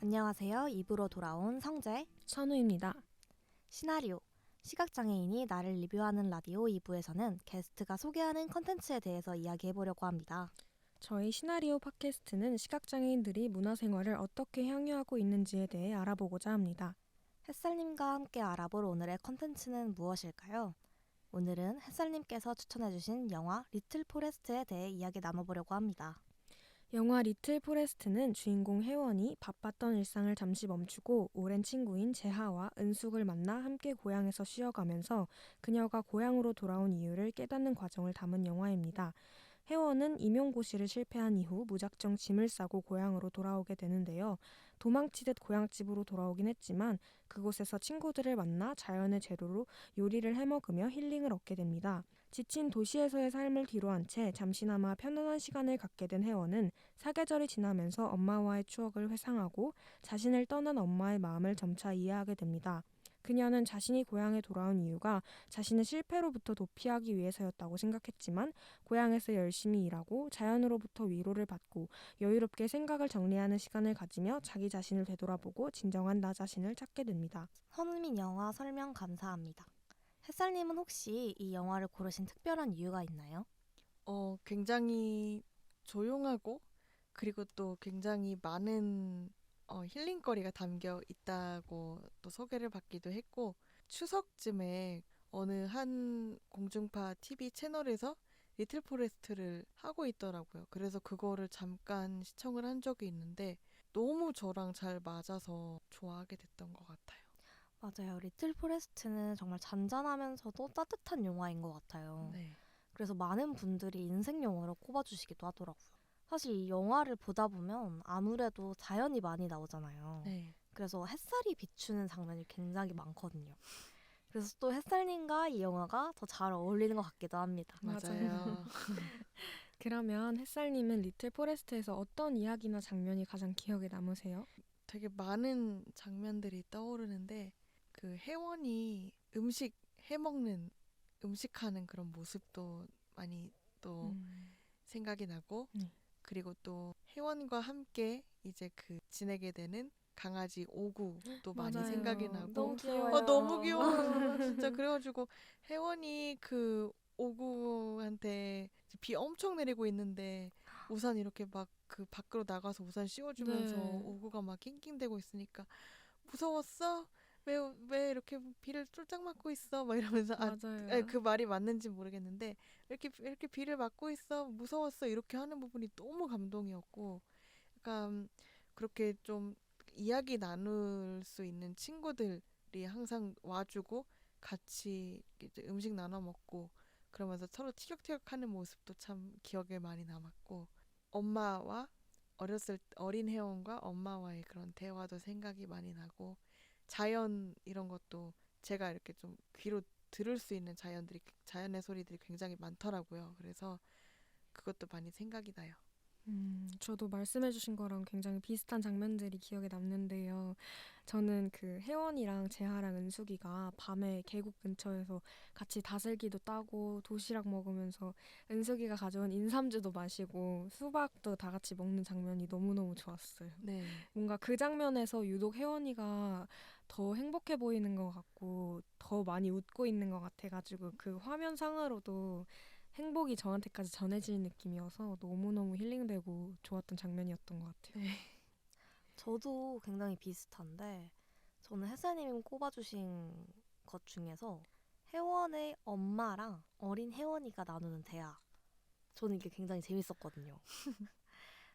안녕하세요. 입으로 돌아온 성재, 선우입니다. 시나리오, 시각장애인이 나를 리뷰하는 라디오 2부에서는 게스트가 소개하는 컨텐츠에 대해서 이야기해보려고 합니다. 저희 시나리오 팟캐스트는 시각장애인들이 문화생활을 어떻게 향유하고 있는지에 대해 알아보고자 합니다. 햇살님과 함께 알아볼 오늘의 컨텐츠는 무엇일까요? 오늘은 햇살님께서 추천해주신 영화 리틀 포레스트에 대해 이야기 나눠보려고 합니다. 영화 리틀 포레스트는 주인공 혜원이 바빴던 일상을 잠시 멈추고 오랜 친구인 재하와 은숙을 만나 함께 고향에서 쉬어가면서 그녀가 고향으로 돌아온 이유를 깨닫는 과정을 담은 영화입니다. 혜원은 임용고시를 실패한 이후 무작정 짐을 싸고 고향으로 돌아오게 되는데요. 도망치듯 고향집으로 돌아오긴 했지만 그곳에서 친구들을 만나 자연의 재료로 요리를 해먹으며 힐링을 얻게 됩니다. 지친 도시에서의 삶을 뒤로한 채 잠시나마 편안한 시간을 갖게 된 혜원은 사계절이 지나면서 엄마와의 추억을 회상하고 자신을 떠난 엄마의 마음을 점차 이해하게 됩니다. 그녀는 자신이 고향에 돌아온 이유가 자신의 실패로부터 도피하기 위해서였다고 생각했지만 고향에서 열심히 일하고 자연으로부터 위로를 받고 여유롭게 생각을 정리하는 시간을 가지며 자기 자신을 되돌아보고 진정한 나 자신을 찾게 됩니다. 선우민 영화 설명 감사합니다. 햇살님은 혹시 이 영화를 고르신 특별한 이유가 있나요? 굉장히 조용하고 그리고 또 굉장히 많은 힐링거리가 담겨 있다고 또 소개를 받기도 했고 추석쯤에 어느 한 공중파 TV 채널에서 리틀 포레스트를 하고 있더라고요. 그래서 그거를 잠깐 시청을 한 적이 있는데 너무 저랑 잘 맞아서 좋아하게 됐던 것 같아요. 맞아요. 리틀 포레스트는 정말 잔잔하면서도 따뜻한 영화인 것 같아요. 네. 그래서 많은 분들이 인생 영화로 꼽아주시기도 하더라고요. 사실 이 영화를 보다 보면 아무래도 자연이 많이 나오잖아요. 네. 그래서 햇살이 비추는 장면이 굉장히 많거든요. 그래서 또 햇살님과 이 영화가 더 잘 어울리는 것 같기도 합니다. 맞아요. 그러면 햇살님은 리틀 포레스트에서 어떤 이야기나 장면이 가장 기억에 남으세요? 되게 많은 장면들이 떠오르는데 그 혜원이 음식 해먹는 음식하는 그런 모습도 많이 또 생각이 나고 네. 그리고 또 혜원과 함께 이제 그 지내게 되는 강아지 오구도 많이 생각이 맞아요. 나고 너무 귀여워요. 너무 귀여워요. 나 진짜 그래가지고 혜원이 그 오구한테 비 엄청 내리고 있는데 우산 이렇게 막 그 밖으로 나가서 우산 씌워주면서 네. 오구가 막 낑낑대고 있으니까 무서웠어? 왜 이렇게 비를 쫄딱 맞고 있어? 막 이러면서 맞아요. 그 말이 맞는지 모르겠는데 이렇게 비를 맞고 있어 무서웠어 이렇게 하는 부분이 너무 감동이었고 약간 그렇게 좀 이야기 나눌 수 있는 친구들이 항상 와주고 같이 이제 음식 나눠 먹고 그러면서 서로 티격태격하는 모습도 참 기억에 많이 남았고 엄마와 어린 혜원과 엄마와의 그런 대화도 생각이 많이 나고 자연 이런 것도 제가 이렇게 좀 귀로 들을 수 있는 자연의 소리들이 굉장히 많더라고요. 그래서 그것도 많이 생각이 나요. 저도 말씀해주신 거랑 굉장히 비슷한 장면들이 기억에 남는데요. 저는 그 혜원이랑 재하랑 은숙이가 밤에 계곡 근처에서 같이 다슬기도 따고 도시락 먹으면서 은숙이가 가져온 인삼주도 마시고 수박도 다 같이 먹는 장면이 너무너무 좋았어요. 네. 뭔가 그 장면에서 유독 혜원이가 더 행복해 보이는 것 같고 더 많이 웃고 있는 것 같아가지고 그 화면상으로도 행복이 저한테까지 전해지는 느낌이어서 너무너무 힐링되고 좋았던 장면이었던 것 같아요. 네. 저도 굉장히 비슷한데 저는 햇살님이 꼽아주신 것 중에서 혜원의 엄마랑 어린 혜원이가 나누는 대화. 저는 이게 굉장히 재밌었거든요.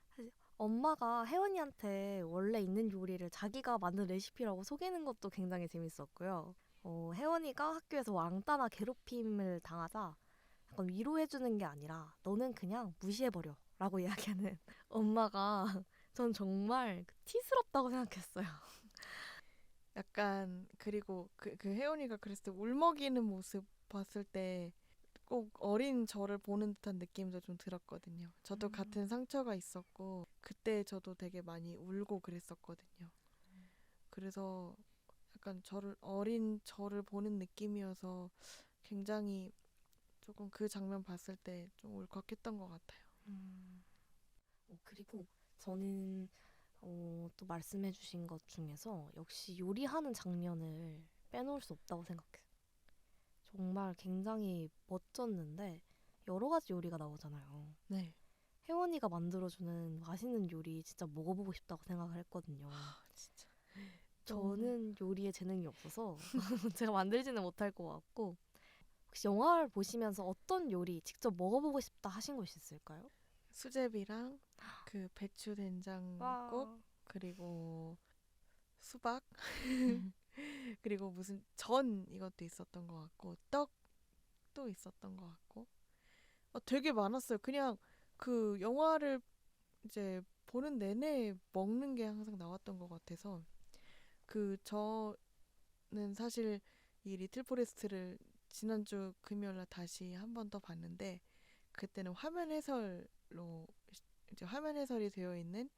사실 엄마가 혜원이한테 원래 있는 요리를 자기가 만든 레시피라고 속이는 것도 굉장히 재밌었고요. 혜원이가 학교에서 왕따나 괴롭힘을 당하자 약간 위로해주는 게 아니라 너는 그냥 무시해버려 라고 이야기하는 엄마가 전 정말 티스럽다고 생각했어요. 약간 그리고 그 혜원이가 그랬을 때 울먹이는 모습 봤을 때 꼭 어린 저를 보는 듯한 느낌도 좀 들었거든요. 저도 같은 상처가 있었고 그때 저도 되게 많이 울고 그랬었거든요. 그래서 약간 어린 저를 보는 느낌이어서 굉장히 조금 그 장면 봤을 때 좀 울컥했던 것 같아요. 그리고 저는 또 말씀해주신 것 중에서 역시 요리하는 장면을 빼놓을 수 없다고 생각해요. 정말 굉장히 멋졌는데 여러 가지 요리가 나오잖아요. 네. 혜원이가 만들어주는 맛있는 요리 진짜 먹어보고 싶다고 생각을 했거든요. 진짜. 저는 요리에 재능이 없어서 제가 만들지는 못할 것 같고 혹시 영화를 보시면서 어떤 요리 직접 먹어보고 싶다 하신 것이 있을까요? 수제비랑 그 배추 된장국 와. 그리고 수박 그리고 무슨 전 이것도 있었던 것 같고 떡도 있었던 것 같고 되게 많았어요. 그냥 그 영화를 이제 보는 내내 먹는 게 항상 나왔던 것 같아서 저는 사실 이 리틀 포레스트를 지난주 금요일 날 다시 한 번 더 봤는데 그때는 화면 해설로 이제 화면 해설이 되어 있는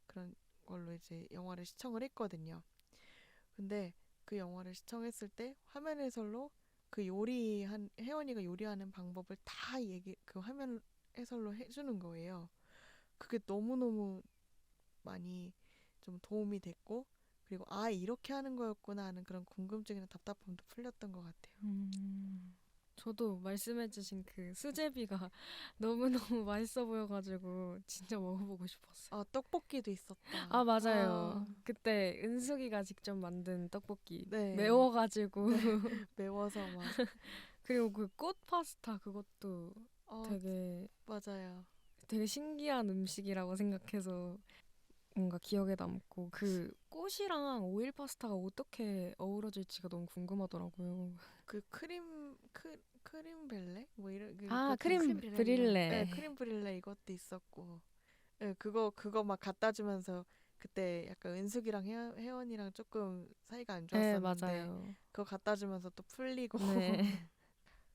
그런 걸로 이제 영화를 시청을 했거든요. 근데 그 영화를 시청했을 때 화면 해설로 그 요리한 혜원이가 요리하는 방법을 다 그 화면 해설로 해주는 거예요. 그게 너무너무 많이 좀 도움이 됐고 그리고 이렇게 하는 거였구나 하는 그런 궁금증이나 답답함도 풀렸던 것 같아요. 저도 말씀해주신 그 수제비가 너무너무 맛있어 보여가지고 진짜 먹어보고 싶었어요. 떡볶이도 있었다. 아, 맞아요. 그때 은숙이가 직접 만든 떡볶이 네. 매워가지고 네. 매워서 막 그리고 그 꽃 파스타 그것도 어, 되게 맞아요. 되게 신기한 음식이라고 생각해서 뭔가 기억에 남고 그 꽃이랑 오일 파스타가 어떻게 어우러질지가 너무 궁금하더라고요. 그 크림 벨레 뭐 이런 아, 그것도 크림 크림 브릴레. 네, 브릴레. 크림 브릴레 이것도 있었고. 네, 그거 막 갖다 주면서 그때 약간 은숙이랑 혜원이랑 조금 사이가 안 네, 좋았었는데 맞아요. 그거 갖다 주면서 또 풀리고. 네.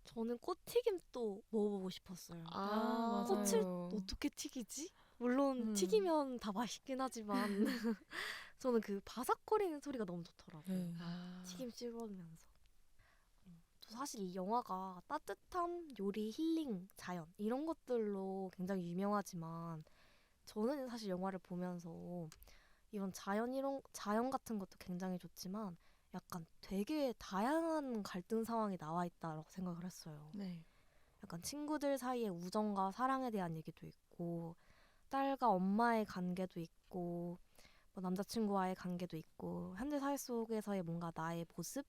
저는 꽃튀김도 먹어보고 싶었어요. 아, 꽃을 맞아요. 어떻게 튀기지? 물론 음. 튀기면 다 맛있긴 하지만 저는 그 바삭거리는 소리가 너무 좋더라고요. 네. 튀김 씹으면서. 저 사실 이 영화가 따뜻함, 요리, 힐링, 자연 이런 것들로 굉장히 유명하지만 저는 사실 영화를 보면서 이런 자연 같은 것도 굉장히 좋지만 약간 되게 다양한 갈등 상황이 나와 있다라고 생각을 했어요. 네. 약간 친구들 사이의 우정과 사랑에 대한 얘기도 있고 딸과 엄마의 관계도 있고 뭐 남자친구와의 관계도 있고 현대 사회 속에서의 뭔가 나의 모습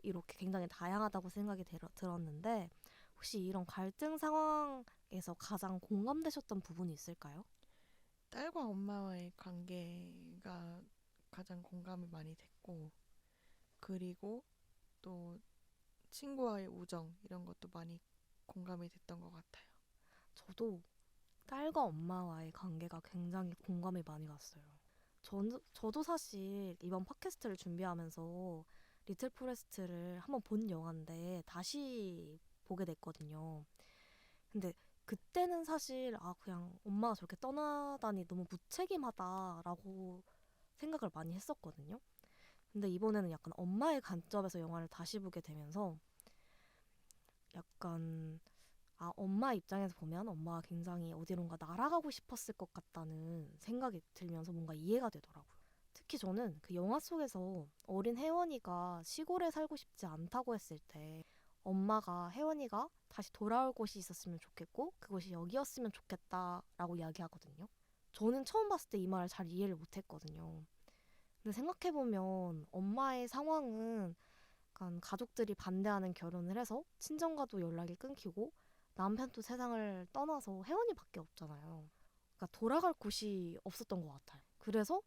이렇게 굉장히 다양하다고 생각이 들었는데 혹시 이런 갈등 상황에서 가장 공감되셨던 부분이 있을까요? 딸과 엄마와의 관계가 가장 공감이 많이 됐고 그리고 또 친구와의 우정 이런 것도 많이 공감이 됐던 것 같아요. 저도 딸과 엄마와의 관계가 굉장히 공감이 많이 갔어요. 저도 사실 이번 팟캐스트를 준비하면서 리틀 포레스트를 한번 본 영화인데 다시 보게 됐거든요. 근데 그때는 사실 그냥 엄마가 저렇게 떠나다니 너무 무책임하다라고 생각을 많이 했었거든요. 근데 이번에는 약간 엄마의 관점에서 영화를 다시 보게 되면서 약간 엄마 입장에서 보면 엄마가 굉장히 어디론가 날아가고 싶었을 것 같다는 생각이 들면서 뭔가 이해가 되더라고요. 특히 저는 그 영화 속에서 어린 혜원이가 시골에 살고 싶지 않다고 했을 때 엄마가 혜원이가 다시 돌아올 곳이 있었으면 좋겠고 그곳이 여기였으면 좋겠다라고 이야기하거든요. 저는 처음 봤을 때 이 말을 잘 이해를 못했거든요. 근데 생각해보면 엄마의 상황은 약간 가족들이 반대하는 결혼을 해서 친정과도 연락이 끊기고 남편도 세상을 떠나서 혜원이밖에 없잖아요. 그러니까 돌아갈 곳이 없었던 것 같아요. 그래서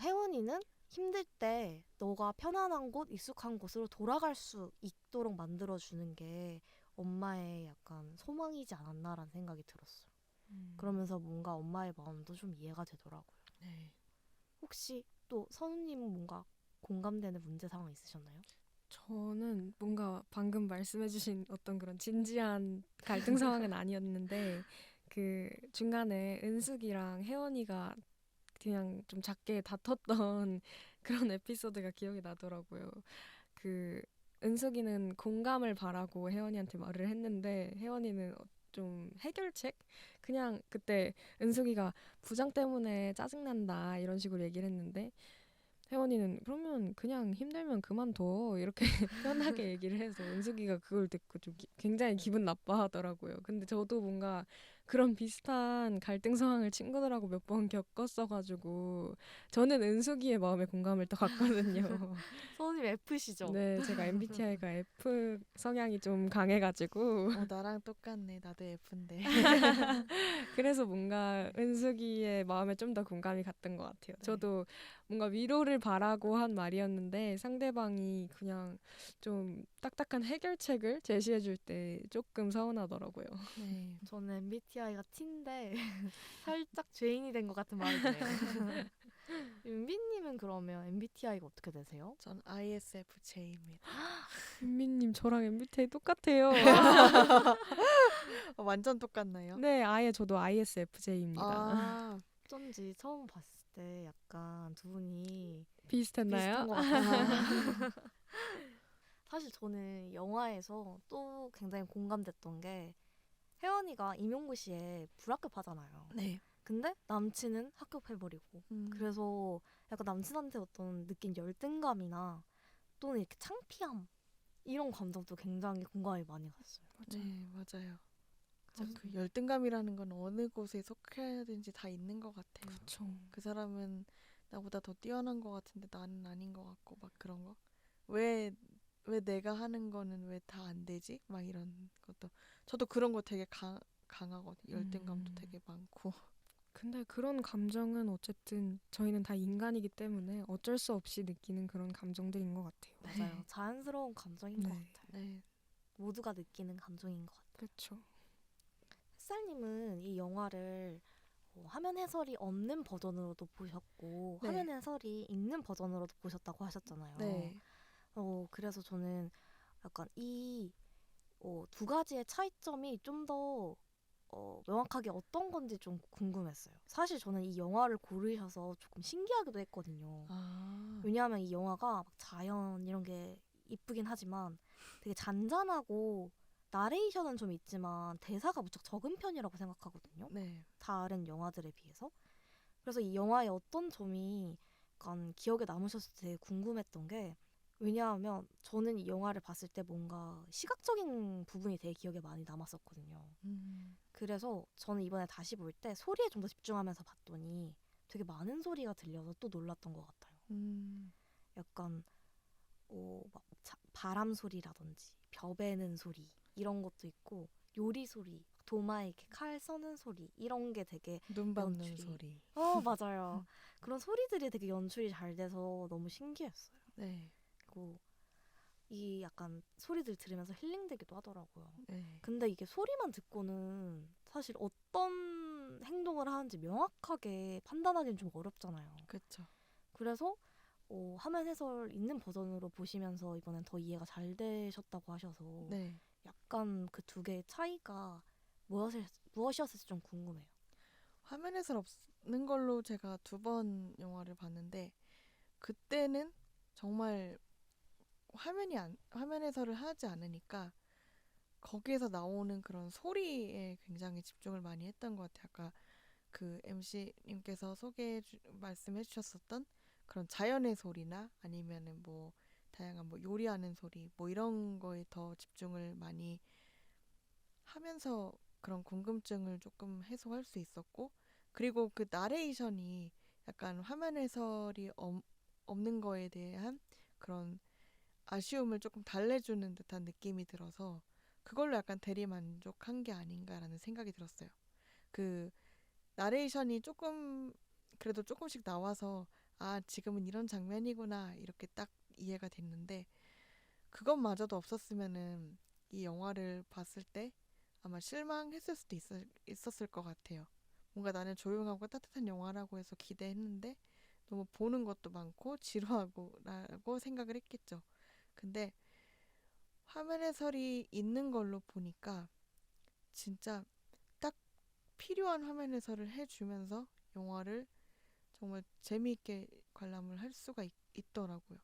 혜원이는 힘들 때 너가 편안한 곳, 익숙한 곳으로 돌아갈 수 있도록 만들어주는 게 엄마의 약간 소망이지 않았나라는 생각이 들었어요. 그러면서 뭔가 엄마의 마음도 좀 이해가 되더라고요. 네. 혹시 또 선우님은 뭔가 공감되는 문제 상황 있으셨나요? 저는 뭔가 방금 말씀해주신 어떤 그런 진지한 갈등 상황은 아니었는데 그 중간에 은숙이랑 혜원이가 그냥 좀 작게 다퉜던 그런 에피소드가 기억이 나더라고요. 그 은숙이는 공감을 바라고 혜원이한테 말을 했는데 혜원이는 좀 해결책? 그냥 그때 은숙이가 부장 때문에 짜증난다 이런 식으로 얘기를 했는데 혜원이는 그러면 그냥 힘들면 그만둬 이렇게 편하게 얘기를 해서 은숙이가 그걸 듣고 좀 굉장히 기분 나빠하더라고요. 근데 저도 뭔가 그런 비슷한 갈등 상황을 친구들하고 몇 번 겪었어가지고 저는 은숙이의 마음에 공감을 더 갔거든요. 선생님 F시죠? 네, 제가 MBTI가 F 성향이 좀 강해가지고 나랑 똑같네. 나도 F인데. 그래서 뭔가 은숙이의 마음에 좀 더 공감이 갔던 것 같아요. 네. 저도 뭔가 위로를 바라고 한 말이었는데 상대방이 그냥 좀 딱딱한 해결책을 제시해 줄 때 조금 서운하더라고요. 네. 저는 MBTI가 T인데 살짝 죄인이 된 것 같은 마음이 드네요. 윤비님은 그러면 MBTI가 어떻게 되세요? 전 ISFJ입니다. 윤미님 저랑 MBTI 똑같아요. 완전 똑같나요? 네, 아예 저도 ISFJ입니다. 아, 어쩐지 처음 봤을 때 약간 두 분이 비슷했나요? 비슷한 것 같아서. 사실 저는 영화에서 또 굉장히 공감됐던 게 혜원이가 임용구 씨의 불합격하잖아요. 네. 근데 남친은 합격해버리고 그래서 약간 남친한테 어떤 느낀 열등감이나 또는 이렇게 창피함 이런 감정도 굉장히 공감이 많이 갔어요. 네, 맞아요. 진짜 그래서 그 열등감이라는 건 어느 곳에 속해야 되는지 다 있는 것 같아요. 그렇죠. 그 사람은 나보다 더 뛰어난 것 같은데 나는 아닌 것 같고 막 그런 거. 왜, 왜 내가 하는 거는 왜 다 안 되지? 막 이런 것도. 저도 그런 거 되게 강하거든요. 열등감도 되게 많고. 근데 그런 감정은 어쨌든 저희는 다 인간이기 때문에 어쩔 수 없이 느끼는 그런 감정들인 것 같아요. 맞아요. 네. 자연스러운 감정인 것 네. 같아요. 네. 모두가 느끼는 감정인 것 같아요. 그렇죠. 햇살님은 이 영화를 화면 해설이 없는 버전으로도 보셨고 네. 화면 해설이 있는 버전으로도 보셨다고 하셨잖아요. 네. 그래서 저는 약간 이 두 가지의 차이점이 좀 더 명확하게 어떤 건지 좀 궁금했어요. 사실 저는 이 영화를 고르셔서 조금 신기하기도 했거든요. 아, 왜냐하면 이 영화가 막 자연 이런 게 이쁘긴 하지만 되게 잔잔하고 나레이션은 좀 있지만 대사가 무척 적은 편이라고 생각하거든요. 네. 다른 영화들에 비해서. 그래서 이 영화의 어떤 점이 약간 기억에 남으셨을 때 되게 궁금했던 게 왜냐하면 저는 이 영화를 봤을 때 뭔가 시각적인 부분이 되게 기억에 많이 남았었거든요. 음, 그래서 저는 이번에 다시 볼 때 소리에 좀 더 집중하면서 봤더니 되게 많은 소리가 들려서 또 놀랐던 것 같아요. 음, 약간 막 바람 소리라든지 벼 베는 소리 이런 것도 있고 요리 소리, 도마에 이렇게 칼 써는 소리 이런 게 되게 눈 밟는 연출이 소리. 맞아요. 그런 소리들이 되게 연출이 잘 돼서 너무 신기했어요. 네. 그리고 이 약간 소리들 들으면서 힐링되기도 하더라고요. 네. 근데 이게 소리만 듣고는 사실 어떤 행동을 하는지 명확하게 판단하기는 좀 어렵잖아요. 그쵸. 그래서 화면 해설 있는 버전으로 보시면서 이번엔 더 이해가 잘 되셨다고 하셔서 네. 약간 그 두 개의 차이가 무엇이었을지 좀 궁금해요. 화면에서 없는 걸로 제가 2번 영화를 봤는데 그때는 정말 화면 해설을 하지 않으니까 거기에서 나오는 그런 소리에 굉장히 집중을 많이 했던 것 같아요. 아까 그 MC님께서 말씀해 주셨었던 그런 자연의 소리나 아니면은 뭐 다양한 뭐 요리하는 소리 뭐 이런 거에 더 집중을 많이 하면서 그런 궁금증을 조금 해소할 수 있었고 그리고 그 나레이션이 약간 화면 해설이 없는 거에 대한 그런 아쉬움을 조금 달래주는 듯한 느낌이 들어서 그걸로 약간 대리만족한 게 아닌가라는 생각이 들었어요. 그 나레이션이 조금 그래도 조금씩 나와서 아 지금은 이런 장면이구나 이렇게 딱 이해가 됐는데 그것마저도 없었으면은 이 영화를 봤을 때 아마 실망했을 수도 있었을 것 같아요. 뭔가 나는 조용하고 따뜻한 영화라고 해서 기대했는데 너무 보는 것도 많고 지루하고라고 생각을 했겠죠. 근데 화면 해설이 있는 걸로 보니까 진짜 딱 필요한 화면 해설을 해주면서 영화를 정말 재미있게 관람을 할 수가 있더라고요.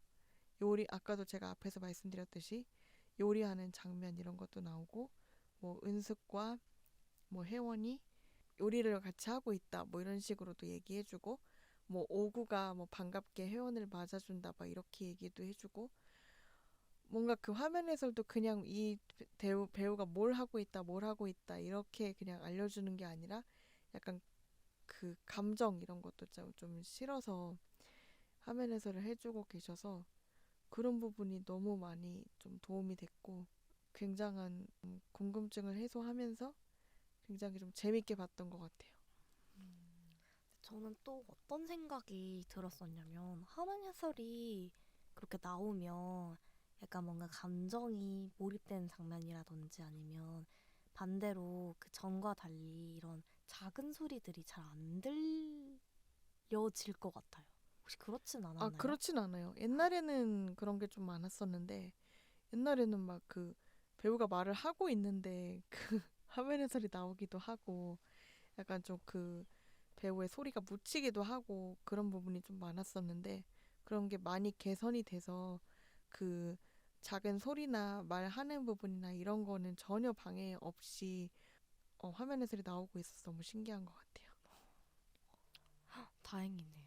아까도 제가 앞에서 말씀드렸듯이 요리하는 장면 이런 것도 나오고 뭐 은숙과 뭐 혜원이 요리를 같이 하고 있다 뭐 이런 식으로도 얘기해주고 뭐 오구가 뭐 반갑게 혜원을 맞아준다 막 이렇게 얘기도 해주고 뭔가 그 화면 해설도 그냥 이 배우가 뭘 하고 있다 이렇게 그냥 알려주는 게 아니라 약간 그 감정 이런 것도 좀 실어서 화면 해설을 해주고 계셔서 그런 부분이 너무 많이 좀 도움이 됐고 굉장한 궁금증을 해소하면서 굉장히 좀 재밌게 봤던 것 같아요. 저는 또 어떤 생각이 들었었냐면 화면 해설이 그렇게 나오면 약간 뭔가 감정이 몰입되는 장면이라든지 아니면 반대로 그 전과 달리 이런 작은 소리들이 잘 안 들려질 것 같아요. 혹시 그렇진 아, 않았나요? 그렇진 않아요. 옛날에는 그런 게 좀 많았었는데 옛날에는 막 그 배우가 말을 하고 있는데 그 화면 해설이 나오기도 하고 약간 좀 그 배우의 소리가 묻히기도 하고 그런 부분이 좀 많았었는데 그런 게 많이 개선이 돼서 그 작은 소리나 말하는 부분이나 이런 거는 전혀 방해 없이 화면 해설이 나오고 있어서 너무 신기한 것 같아요. 다행이네요.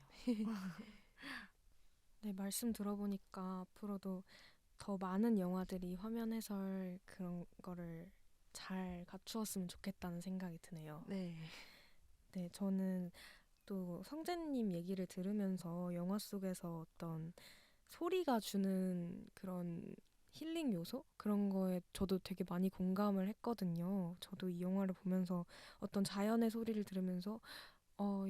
네, 말씀 들어보니까 앞으로도 더 많은 영화들이 화면 해설 그런 거를 잘 갖추었으면 좋겠다는 생각이 드네요. 네. 네, 저는 또 성재님 얘기를 들으면서 영화 속에서 어떤 소리가 주는 그런 힐링 요소? 그런 거에 저도 되게 많이 공감을 했거든요. 저도 이 영화를 보면서 어떤 자연의 소리를 들으면서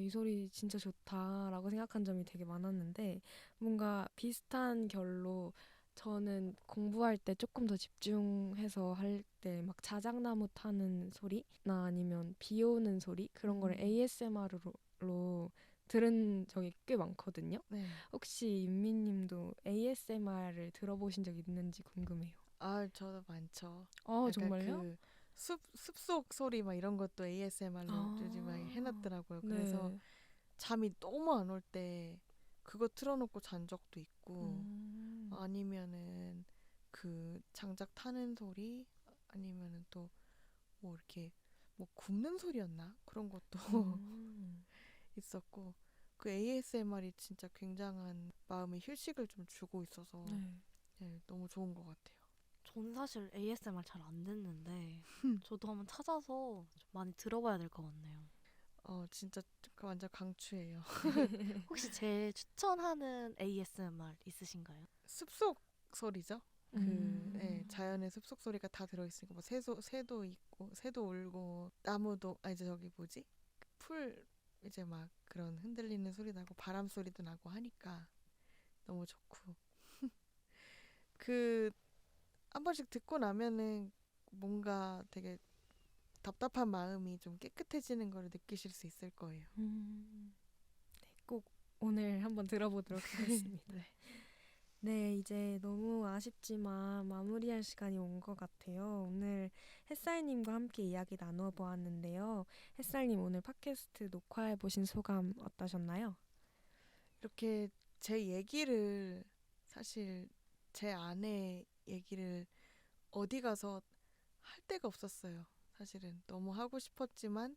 이 소리 진짜 좋다라고 생각한 점이 되게 많았는데 뭔가 비슷한 결로 저는 공부할 때 조금 더 집중해서 할 때 막 자작나무 타는 소리나 아니면 비 오는 소리 그런 거를 ASMR로 들은 적이 꽤 많거든요. 네. 혹시 윤미님도 ASMR을 들어보신 적 있는지 궁금해요. 아, 저도 많죠. 약간 정말요? 그 숲속 소리 막 이런 것도 ASMR로 요즘 많이 아, 해놨더라고요. 그래서 네. 잠이 너무 안 올 때 그거 틀어놓고 잔 적도 있고 음, 아니면은 그 장작 타는 소리 아니면은 또 뭐 이렇게 뭐 굽는 소리였나? 그런 것도 음, 있었고 그 ASMR이 진짜 굉장한 마음의 휴식을 좀 주고 있어서 네. 네, 너무 좋은 것 같아요. 저는 사실 ASMR 잘 안 듣는데 저도 한번 찾아서 좀 많이 들어봐야 될 것 같네요. 진짜 그 완전 강추예요. 혹시 제일 추천하는 ASMR 있으신가요? 숲속 소리죠. 예, 음, 자연의 숲속 소리가 다 들어있으니까 뭐 새도 있고 새도 울고 나무도 이제 저기 뭐지 풀 이제 막 그런 흔들리는 소리 나고 바람 소리도 나고 하니까 너무 좋고 그 한 번씩 듣고 나면은 뭔가 되게 답답한 마음이 좀 깨끗해지는 걸 느끼실 수 있을 거예요. 네, 꼭 오늘 한번 들어보도록 하겠습니다. 네. 네, 이제 너무 아쉽지만 마무리할 시간이 온 것 같아요. 오늘 햇살님과 함께 이야기 나누어 보았는데요. 햇살님 오늘 팟캐스트 녹화해 보신 소감 어떠셨나요? 이렇게 제 얘기를 사실 제 아내 얘기를 어디 가서 할 데가 없었어요. 사실은 너무 하고 싶었지만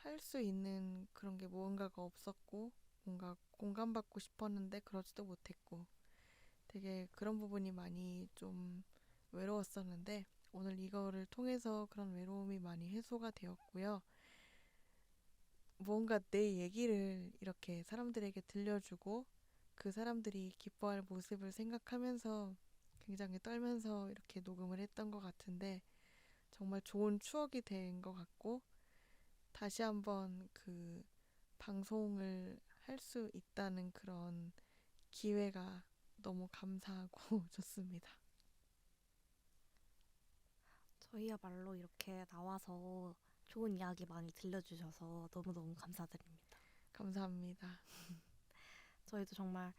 할 수 있는 그런 게 무언가가 없었고 뭔가 공감받고 싶었는데 그러지도 못했고 되게 그런 부분이 많이 좀 외로웠었는데 오늘 이거를 통해서 그런 외로움이 많이 해소가 되었고요. 뭔가 내 얘기를 이렇게 사람들에게 들려주고 그 사람들이 기뻐할 모습을 생각하면서 굉장히 떨면서 이렇게 녹음을 했던 것 같은데 정말 좋은 추억이 된 것 같고 다시 한번 그 방송을 할 수 있다는 그런 기회가 너무 감사하고 좋습니다. 저희야말로 이렇게 나와서 좋은 이야기 많이 들려주셔서 너무너무 감사드립니다. 감사합니다. 저희도 정말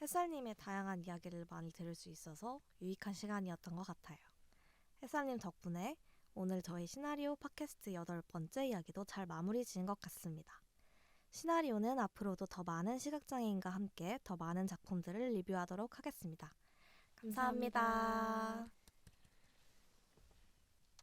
햇살님의 다양한 이야기를 많이 들을 수 있어서 유익한 시간이었던 것 같아요. 햇살님 덕분에 오늘 저희 시나리오 팟캐스트 8번째 이야기도 잘 마무리 지은 것 같습니다. 시나리오는 앞으로도 더 많은 시각장애인과 함께 더 많은 작품들을 리뷰하도록 하겠습니다. 감사합니다.